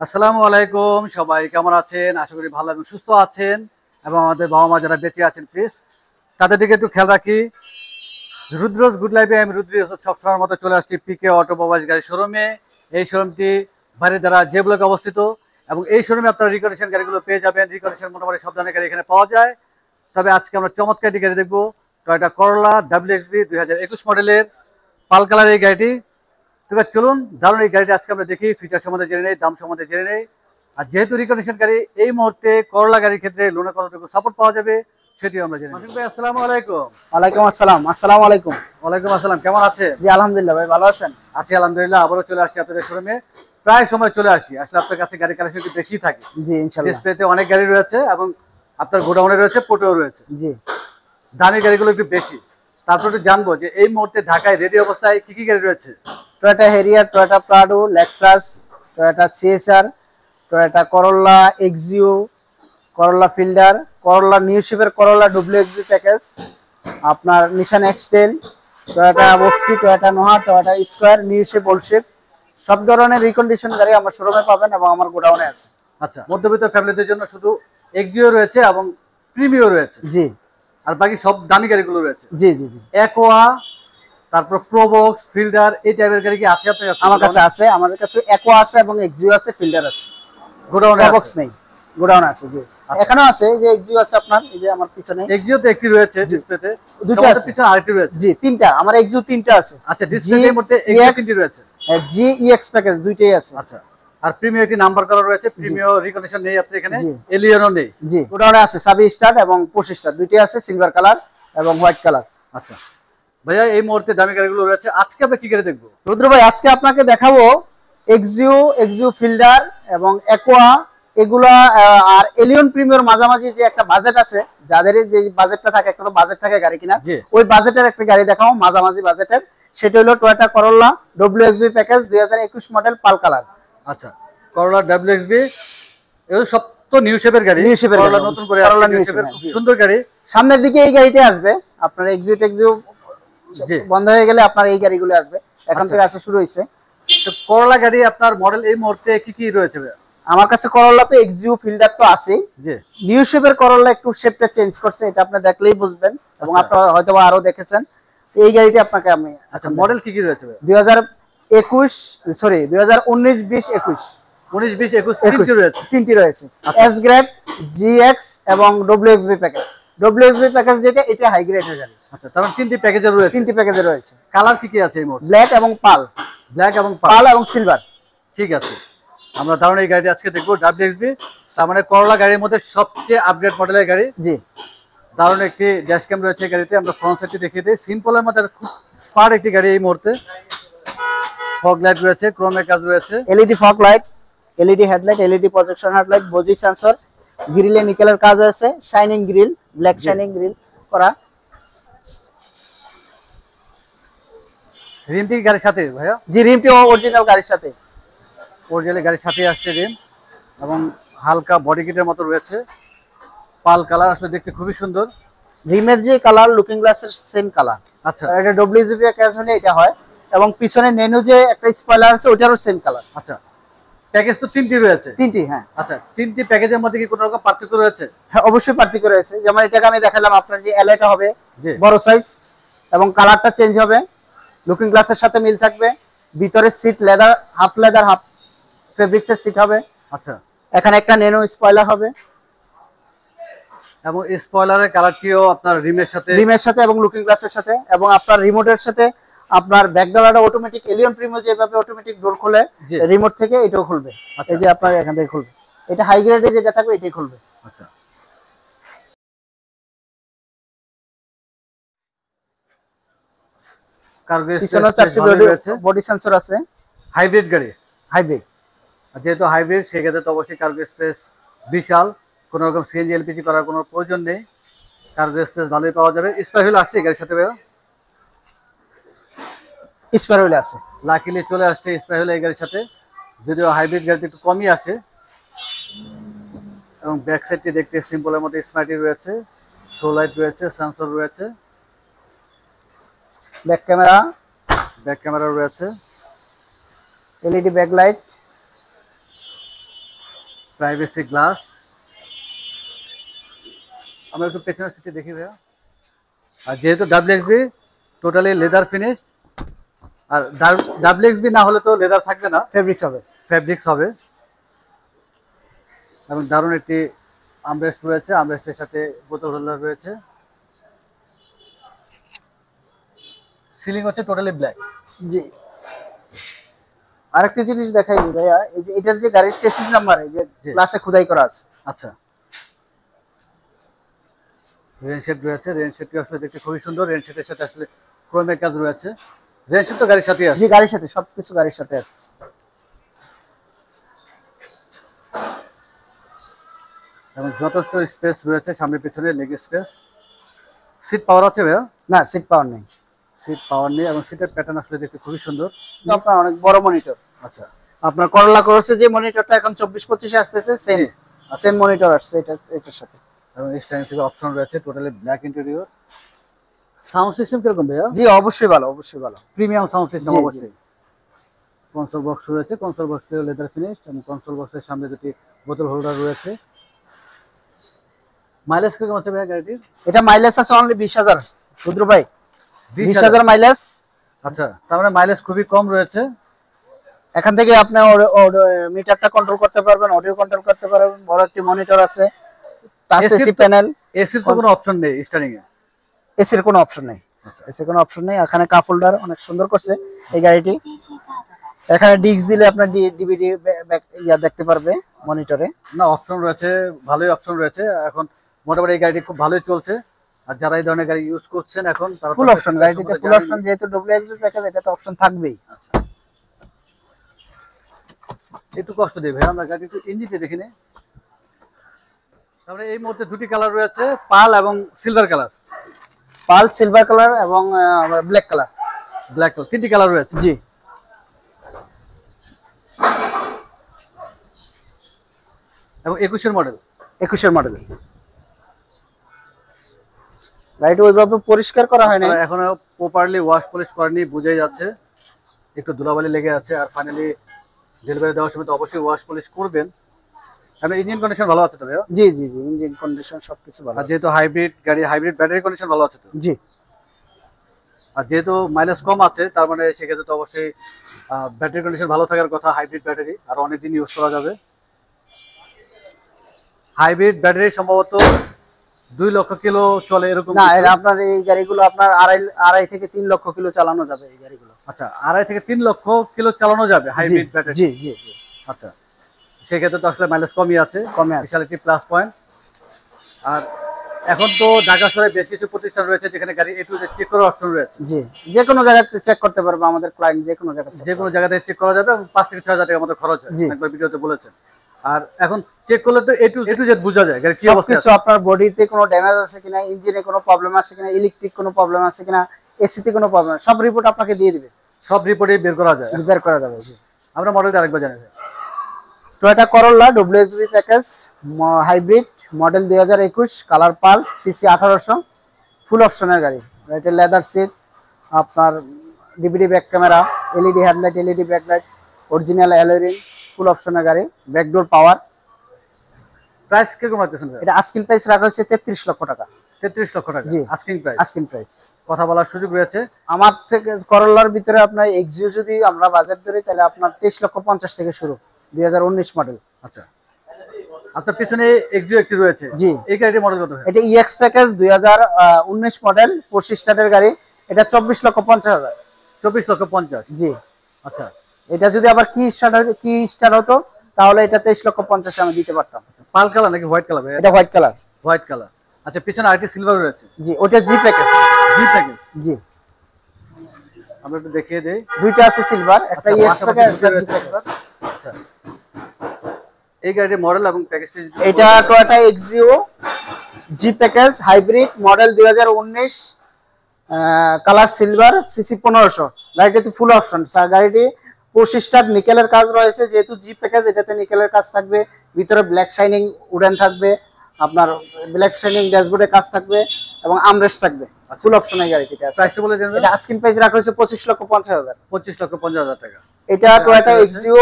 আসসালামু আলাইকুম, সবাই কেমন আছেন? আশা করি ভালো এবং সুস্থ আছেন। এবং আমাদের বাবা মা যারা বেঁচে আছেন প্লিজ তাদের দিকে একটু খেয়াল রাখি। রুদ্রজ গুড লাইফে আমি রুদ্র সবসময়ের মতো চলে আসছি পিকে অটোমোবাইলস গাড়ি শোরুমে। এই শোরুমটি বাড়িধারা যে ব্লকে অবস্থিত এবং এই শোরুমে আপনারা রিকন্ডিশন গাড়িগুলো পেয়ে যাবেন। রিকন্ডিশন মোটামুটি সব ধরনের গাড়ি এখানে পাওয়া যায়। তবে আজকে আমরা চমৎকার একটি গাড়ি দেখবো, টয়োটা করোলা WXB 2021 মডেলের পাল কালার এই গাড়িটি। তবে চলুন দারুণ এই গাড়িটা আজকে আমরা দেখি, ফিচার সম্বন্ধে জেনে নেই, দাম সম্বন্ধে জেনে নেই। আর যেহেতু রিকন্ডিশন গাড়ি, এই মুহূর্তে করলা গাড়ির ক্ষেত্রে লোনের কতটুকু সাপোর্ট পাওয়া যাবে সেটিও আমরা জেনে নিই। ভাই আসসালামু আলাইকুম। ওয়ালাইকুম আসসালাম। আসসালামু আলাইকুম। ওয়ালাইকুম আসসালাম, কেমন আছে? জি আলহামদুলিল্লাহ ভাই, ভালো আছেন? আছি আলহামদুলিল্লাহ। আবারও চলে আসছি আপনাদের শোরুমে, প্রায় সময় চলে আসি। আসলে আপনার কাছে গাড়ি কালেকশন একটু বেশি থাকে। জি ইনশাআল্লাহ। ডিসপ্লেতে অনেক গাড়ি রয়েছে এবং আপনার গোডাউনে রয়েছে, পোর্টেও রয়েছে। জি, দামি গাড়িগুলো একটু বেশি। তারপর একটু জানবো যে এই মুহূর্তে ঢাকায় রেডি অবস্থায় কি কি গাড়ি রয়েছে। Toyota Harrier, Toyota Prado, Lexus, Toyota CSR, Toyota Corolla Axio, Corolla Fielder, Corolla new শেপের করোলা WXB প্যাকেজ, আপনার Nissan X Trail, Toyota Boxy, Toyota Noah, Toyota Esquire, new shape, old shape, সব ধরনের রিকন্ডিশন গাড়ি আমার শোরুমে পাবেন এবং আমার গোডাউনে আছে। আচ্ছা, মধ্যবিত্ত ফ্যামিলিদের জন্য শুধু এক্সিও রয়েছে এবং প্রিমিও রয়েছে, জি, আর বাকি সব দামি গাড়িগুলো রয়েছে। জি জি জি। একোয়া, তারপর প্রোবক্স, ফিল্ডার, এই টাইপের গাড়ি কি আছে আপনার কাছে? আমার কাছে আছে, আমাদের কাছে একোয়া আছে এবং এক্সিও আছে, ফিল্ডার আছে। গোডাউনে বক্স নেই, গোডাউন আছে। জি, এখানে আছে, এই যে এক্সিও আছে আপনার, এই যে আমার পিছনে এক্সিও তো একটি রয়েছে ডিসপ্লেতে, দুটো আছে, পিছনে আরেকটি রয়েছে। জি তিনটা, আমার এক্সিও তিনটা আছে। আচ্ছা, ডিসপ্লের মধ্যে এক্সিও তিনটি রয়েছে। জি ইএক্স প্যাকেজ দুইটাই আছে। আচ্ছা, আর প্রিমিও একটি নাম্বার করা রয়েছে। প্রিমিও রিকন্ডিশন নেই আপনি এখানে, জি। এলিয়নও নেই। জি, গোডাউনে আছে সাবি স্টার এবং 25 স্টার দুইটাই আছে, সিলভার কালার এবং হোয়াইট কালার। আচ্ছা ভাইয়া, এই মুহূর্তে দামি গাড়িগুলো রয়েছে। আজকে আমরা কি গাড়ি দেখবো? রুদ্র ভাই, আজকে আপনাকে দেখাবো এক্সিও, এক্সিও ফিল্ডার এবং একোয়া, এগুলা আর এলিয়ন প্রিমিয়র মাঝামাঝি যে একটা বাজেট আছে, যাদের যে বাজেটটা থাকে, একটা বাজেট থাকে গাড়ি কিনা, ওই বাজেটের একটা গাড়ি দেখাবো মাঝামাঝি বাজেটের। সেটা হলো Toyota Corolla WXB package 2021 model pearl colour. আচ্ছা, করোলা WXB, এগুলো সব তো নিউ শেপের গাড়ি। নিউ শেপের করোলা নতুন করে আসছে, নিউ শেপের খুব সুন্দর গাড়ি। সামনের দিকে এই গাড়িটা আসবে, আপনার এক্সিও বন্ধ হয়ে গেলে আপনার এই গাড়িগুলো আসবে, এখন থেকে আসা শুরু হয়েছে। তো করোলা গাড়ি আপনার মডেল এই মুহূর্তে কি কি রয়েছে? আমার কাছে করোলা তো এক্সিও ফিল্ডার তো আছে, জি। নিউ শেপের করোলা একটু শেপটা চেঞ্জ করছে, এটা আপনি দেখলেই বুঝবেন এবং আপনারা হয়তো আরো দেখেছেন। এই গাড়িটি আপনাকে আমি, আচ্ছা, মডেল কি কি রয়েছে? 2021 সরি 2019 20 21, 19 20 21 তিনটি রয়েছে। তিনটি রয়েছে, এস গ্রেড, জিএক্স এবং WXB প্যাকেজ। WXB প্যাকেজ যেটা, এটা হাই গ্রেডের গাড়ি। আচ্ছা, তার মানে তিনটি প্যাকেজে রয়েছে। তিনটি প্যাকেজে রয়েছে। কালার কি কি আছে এই মুহূর্তে? ব্ল্যাক এবং পাল। ব্ল্যাক এবং পাল এবং সিলভার। ঠিক আছে, আমরা দারুণ এই গাড়িটি আজকে দেখবো, WXB। তার মানে করোলা গাড়ির মধ্যে সবচেয়ে আপগ্রেড মডেলের গাড়ি। জি, দারুণ একটি ড্যাশ ক্যাম রয়েছে গাড়িতে। আমরা ফ্রন্ট সাইডটি দেখিয়ে দিই। সিম্পলের মধ্যে খুব স্মার্ট একটি গাড়ি এই মুহূর্তে। ফগ লাইট রয়েছে, ক্রোমের কাজ রয়েছে, LED fog light, LED headlight, LED projection headlight, body sensor, গ্রিলে নিকেলের কাজ আছে, shining grille, black shining grille করা। রিমটি গাড়ির সাথে ভাইয়া? জি, রিমটি অরিজিনাল গাড়ির সাথে, অরিজিনাল গাড়ির সাথে আসছে রিম এবং হালকা বডি কিটের মতো রয়েছে। পাল কালার আসলে দেখতে খুবই সুন্দর। রিমের যে কালার, লুকিং গ্লাসের সেম কালার। আচ্ছা, এটা WXB ক্যাশ হলে এটা হয়, এবং পিছনে নেনু যে একটা স্পয়লার আছে ওটারও সেম কালার। আচ্ছা, প্যাকেজ তো তিনটি রয়েছে? তিনটি, হ্যাঁ। আচ্ছা, তিনটি প্যাকেজের মধ্যে কি কোনো রকম পার্থক্য রয়েছে? হ্যাঁ, অবশ্যই পার্থক্য রয়েছে। যেমন এটাকে আমি দেখালাম আপনার, যে অ্যালয়টা হবে বড় সাইজ এবং কালারটা চেঞ্জ হবে, লুকিং গ্লাসের সাথে মিল থাকবে, ভিতরে seat leather, half leather half ফেব্রিক্সের সিট হবে। আচ্ছা, এখানে একটা নেনো স্পয়লার হবে এবং স্পয়লারের কালারটিও আপনার রিমের সাথে এবং লুকিং গ্লাসের সাথে, এবং আপনার রিমোটের সাথে আপনার ব্যাক ডোরটা অটোমেটিক, এলিয়ন প্রিমিও যেভাবে অটোমেটিক ডোর খুলে রিমোট থেকে, এটাও খুলবে। এই যে আপনার এখান থেকে খুলবে, এটা হাই গ্রেডে যেটা থাকবে এটাই খুলবে। আচ্ছা, বডি সেন্সর আছে। হাইব্রিড গাড়ি, হাইব্রিড যেহেতু হাইব্রিড সেক্ষেত্রে তো অবশ্যই কার্গো স্পেস বিশাল, কোনো রকম সিএনজি এলপিজি করার কোনো প্রয়োজন নেই। কার্গো স্পেস ভালোই পাওয়া যাবে। স্পেয়ার হুইল আসছে গাড়ির সাথে? স্পেয়ার হুইল আছে, লাকিলি চলে আসছে স্পেয়ার হুইল এই গাড়ির সাথে, যদিও হাইব্রিড গাড়িতে একটু কমই আসে। এবং ব্যাক সাইডটি দেখতে সিম্পলের মধ্যে স্মার্টই রয়েছে, শো লাইট রয়েছে, সেন্সর রয়েছে, ব্যাক ক্যামেরা রয়েছে, LED back light, privacy glass. আমরা একটু পেছনের সিটে দেখি ভাইয়া। আর যেহেতু ডাব্লিউএক্সবি টোটালি লেদার ফিনিশড, আর ডাব্লিউএক্সবি না হলে তো লেদার থাকবে না, ফেব্রিক্স হবে। ফেব্রিক্স হবে। এবং দারুণ একটি আমরেস্ট রয়েছে, আমরেস্টের সাথে বোতল হোল্ডার রয়েছে। সিলিং হচ্ছে টোটালি ব্ল্যাক। জি, আরেকটা জিনিস দেখাই ভাইয়া, এই যে এটার যে গাড়ির চেসিস নাম্বার এই যে গ্লাসে খোদাই করা আছে। আচ্ছা, রেন শেড রয়েছে, রেন শেডটি আসলে দেখতে খুবই সুন্দর। রেন শেডের সাথে আসলে ক্রোমের কাজ রয়েছে। রেন শেড তো গাড়ির সাথেই আছে। জি, গাড়ির সাথে সবকিছু গাড়ির সাথে আছে। এবং যথেষ্ট স্পেস রয়েছে সামনে পিছনে, লেগ স্পেস। সিট পাওয়ার আছে ভাইয়া? না, সিট পাওয়ার নেই। সিট পাওয়ার নেই, এবং সিটের প্যাটার্ন আসলে দেখতে খুবই সুন্দর। তো আপনার অনেক বড় মনিটর। আচ্ছা, আপনার করলা ক্রসে যে মনিটরটা এখন 24-25 আসতেছে, সেম মনিটর আসছে এটার সাথে। এবং স্টাইলিং থেকে অপশন রয়েছে, totally black interior. Sound system কিরকম ভাইয়া? জি, অবশ্যই ভালো, অবশ্যই ভালো। প্রিমিয়াম সাউন্ড সিস্টেম জি, জি। অবশ্যই। কনসোল বক্স রয়েছে, কনসোল বক্সটিও লেদার ফিনিশড, এবং কনসোল বক্সের সামনে দুটি বোতল হোল্ডার রয়েছে। মাইলেজ কিরকম আছে ভাইয়া গাড়িটির? এটা মাইলেজ আছে অনলি 20,000 রুদ্র ভাই, 20,000 20,000 মাইলেজ। আচ্ছা, তার মানে মাইলেজ খুবই কম রয়েছে। এখান থেকে আপনি মিটারটা কন্ট্রোল করতে পারবেন, অডিও কন্ট্রোল করতে পারবেন, বড় একটি মনিটর আছে, টাচ এসি প্যানেল। এসির তো কোনো অপশন নেই স্টারিং এ? এসির কোনো অপশন নেই। আচ্ছা, এসির কোনো অপশন নেই। এখানে কাপ হোল্ডার অনেক সুন্দর করছে এই গাড়িটি। এখানে ডিস্ক দিলে আপনার ডিভিডি ইয়া দেখতে পারবে মনিটরে। না, অপশন রয়েছে, ভালোই অপশন রয়েছে। এখন মোটামুটি এই গাড়িটি খুব ভালোই চলছে। আর যারা এই ধরনের গাড়ি ইউজ করছেন এখন, তারা ফুল অপশন গাড়িটিতে, ফুল অপশন, যেহেতু ডব্লিউএক্সবি প্যাকেজ এটাতে অপশন থাকবেই। আচ্ছা, একটু কষ্ট দেবে ভাই, আমরা গাড়ি একটু ইঞ্জিনটা দেখি নে। তারপরে এই মুহূর্তে দুটি কালার রয়েছে, পাল এবং সিলভার কালার। পাল সিলভার কালার এবং ব্ল্যাক কালার। ব্ল্যাক কালার, তিনটি কালার রয়েছে। জি, এবং 21-এর মডেল। 21-এর মডেল। গাড়িটা ওইভাবে পরিষ্কার করা হয় না, এখনো প্রপারলি ওয়াশ পলিশ করেনি, বোঝাই যাচ্ছে একটু ধুলাবালি লেগে আছে। আর ফাইনালি ডেলিভারি দেওয়ার সময় তো অবশ্যই ওয়াশ পলিশ করবেন। এবং ইঞ্জিন কন্ডিশন ভালো আছে তো ভাইয়া? জি জি জি, ইঞ্জিন কন্ডিশন সবকিছু ভালো আর আছে। যেহেতু হাইব্রিড গাড়ি, হাইব্রিড ব্যাটারি কন্ডিশন ভালো আছে তো? জি। আর যেহেতু মাইলেজ কম আছে, তার মানে সেক্ষেত্রে তো অবশ্যই ব্যাটারি কন্ডিশন ভালো থাকার কথা। হাইব্রিড ব্যাটারি আর অনেকদিন ইউজ করা যাবে। হাইব্রিড ব্যাটারি সম্ভবত 2 লক্ষ কিলো চলে এরকম। না, এর আপনার এই গাড়িগুলো আপনার আড়াই থেকে 3 লক্ষ কিলো চালানো যাবে এই গাড়িগুলো। আচ্ছা, 2.5 থেকে 3 লক্ষ কিলো চালানো যাবে হাইব্রিড ব্যাটারি? জি জি জি। আচ্ছা, সেক্ষেত্রে তো আসলে মাইলেজ কমই আছে, কমে আছে। Speciality plus point. আর এখন তো ঢাকা শহরে বেশ কিছু প্রতিষ্ঠান রয়েছে যেখানে গাড়ি A to Z চেক করার অপশন রয়েছে। জি, যে কোনো জায়গায় চেক করতে পারবে আমাদের ক্লায়েন্ট, যে কোনো জায়গায়, যে কোনো জায়গাতে চেক করা যাবে, এবং 5 থেকে 6,000 টাকার মতো খরচ হয়, জি। একবার ভিডিওতে বলেছেন। আর এখন চেক করলে তো A to Z বোঝা যায় গাড়ি কি অবস্থা কিছু আছে। আপনার বডিতে কোনো ড্যামেজ আছে কিনা, ইঞ্জিনে কোনো প্রবলেম আছে কিনা, ইলেকট্রিক কোনো প্রবলেম আছে কিনা, এসিতে কোনো প্রবলেম, সব রিপোর্ট আপনাকে দিয়ে দিবে, সব রিপোর্টে বের করা যায়। বের করা যাবে। জি। আমরা মডেলটা আরেকবার জানি। Toyota Corolla WXB package hybrid model 2021, colour pearl, CC 1800, full অপশনের গাড়ি। এটা লেদার সিট, আপনার DVD back camera, LED headlight, LED backlight, original alloy, full অপশনের গাড়ি, ব্যাকডোর পাওয়ার। প্রাইস কিরকম রাখতেছেন? এটা আস্কিং প্রাইস রাখা হয়েছে 33 লক্ষ টাকা। 33 লক্ষ টাকা জি, আস্কিং প্রাইস। Asking price. কথা বলার সুযোগ রয়েছে। আমার থেকে করোলার ভিতরে আপনার এক্সিও যদি আমরা বাজেট ধরি, তাহলে আপনার 23,50,000 থেকে শুরু, 2019 মডেল। আচ্ছা, আপনার পিছনে এক্সিও একটি রয়েছে। জি, এই গাড়িটির মডেল কত? এটা ইএক্স প্যাকেজ 2019 মডেল, 25 স্টার্টের গাড়ি। এটা 24,50,000। 24,50,000। জি। আচ্ছা, এটা যদি আবার কি স্টার হতো, তাহলে এটা 23,50,000 আমি দিতে পারতাম। পাল কালার নাকি হোয়াইট কালার? এটা হোয়াইট কালার। White colour. আচ্ছা, পিছনে আরেকটি সিলভার রয়েছে। জি, ওটা জি প্যাকেজ। জি প্যাকেজ। জি, আমরা একটু দেখিয়ে দেই। দুইটা আছে সিলভার, একটা ইএক্স প্যাকেজ, একটা জি প্যাকেজ। আচ্ছা, এই গাড়ির মডেল এবং প্যাকেজটি? এটা টয়োটা এক্সিও জি package hybrid model 2019, colour silver, CC 1500। গাড়িটিতে full option. গাড়িটি 25 স্টার নিকেলের কাজ রয়েছে, যেহেতু জি প্যাকেজ এটাতে নিকেলের কাজ থাকবে, ভিতরে ব্ল্যাক শাইনিং উডেন থাকবে, আপনার ব্ল্যাক শাইনিং ড্যাশবোর্ডে কাজ থাকবে, এবং আমরেস্ট থাকবে। ফুল অপশনের গাড়িটিতে আছে। প্রাইসটা বলে দেন। এটা আস্কিং প্রাইস রাখা হয়েছে 25,50,000। 25,50,000 টাকা। এটা Toyota Axio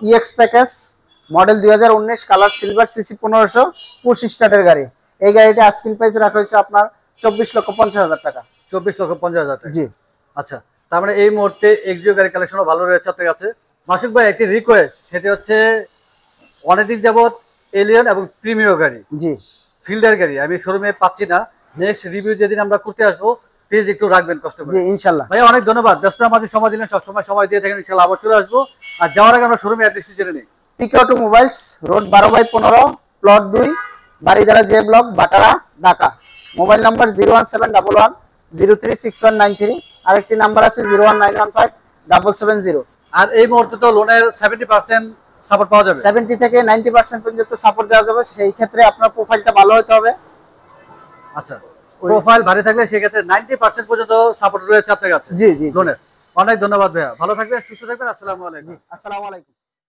EX package model 2019, colour silver, CC 1500, push স্টার্টের গাড়ি। এই গাড়িটা আস্কিং প্রাইস রাখা হয়েছে আপনার 24,50,000 টাকা। 24,50,000 টাকা। জি। আচ্ছা, তার মানে এই মুহূর্তে এক্সিও গাড়ি কালেকশনও ভালো রয়েছে আপনার কাছে। মাসুক ভাই, একটি রিকোয়েস্ট, সেটি হচ্ছে অনেকদিন যাবত এলিয়ন এবং প্রিমিয় গাড়ি, জি। ফিল্ডার গাড়ি আমি শোরুমে পাচ্ছি না। নেক্সট রিভিউ যেদিন আমরা করতে আসবো, প্লিজ একটু রাখবেন কষ্ট করে। জি ইনশাআল্লাহ। ভাই অনেক ধন্যবাদ, ব্যস্ত মাঝে সময় দিলেন, সবসময় সময় দিয়ে থাকেন। ইনশাআল্লাহ আবার চলে আসবো। আর যাওয়ার আগে আমরা শোরুমে অ্যাড্রেসটি জেনে নিই। PK automobiles, road 12/15, plot 2, Baridhara J block, Bhatara, Dhaka. Mobile number 01711036193। আরেকটি নাম্বার আছে 019157770। আর এই মুহূর্তে তো লোনের 70% সাপোর্ট পাওয়া যাবে। 70 থেকে 90% পর্যন্ত সাপোর্ট দেওয়া যাবে। সেই ক্ষেত্রে আপনার প্রোফাইলটা ভালো হতে হবে। আচ্ছা, প্রোফাইল ভারী থাকলে সেক্ষেত্রে 90% পর্যন্ত সাপোর্ট রয়েছে আপনার কাছে জি জি। লোনের। অনেক ধন্যবাদ ভাইয়া, ভালো থাকবেন, সুস্থ থাকবেন। আসসালামু আলাইকুম। আসসালামু আলাইকুম।